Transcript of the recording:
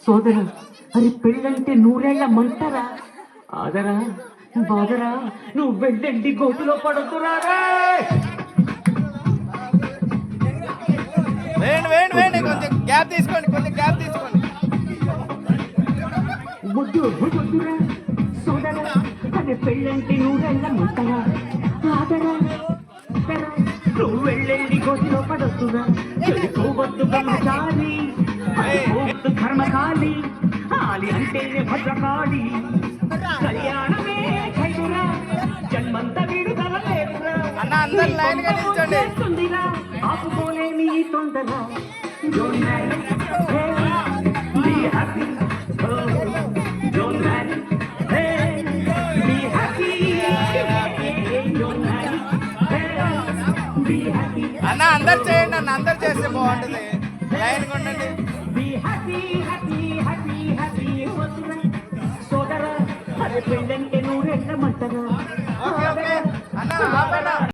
సోదరా, అది పెళ్ళంటే నూరేళ్ల మంటరా. ఆదరా బాదరా, నువ్వు వెళ్ళండి గోతులో పడుతురా. కొంచెం గ్యాప్ తీసుకోండి. వద్దు వద్దురా సోదరా, అది పెళ్ళంటే నూరేళ్ల మంటరా. ఆదరా నువ్వు వెళ్ళండి గోతులో పడుతురా. చెడుకోవద్దు బ్రహ్మచారి, ధర్మకాళి, ఆలి అంటేనే భద్రకాళి. కళ్యాణమే ఖైదురా, జన్మంత విడుదల లేదురా. అన్న అందరు లైన్ గా నిల్చోండి. ఆపుకోలేని తొందర. Don't marry, hey, be happy. Oh, don't marry, hey, be happy. Don't marry, hey, be happy. అన్న అందరు చేయండి. అందరు చేస్తే బాగుంటుంది. లైన్ ఉండండి. Be happy, happy, happy, happy. సోదరా, అరే పెళ్ళంటే నూరెళ్ళమంటారా. ఓకే అన్న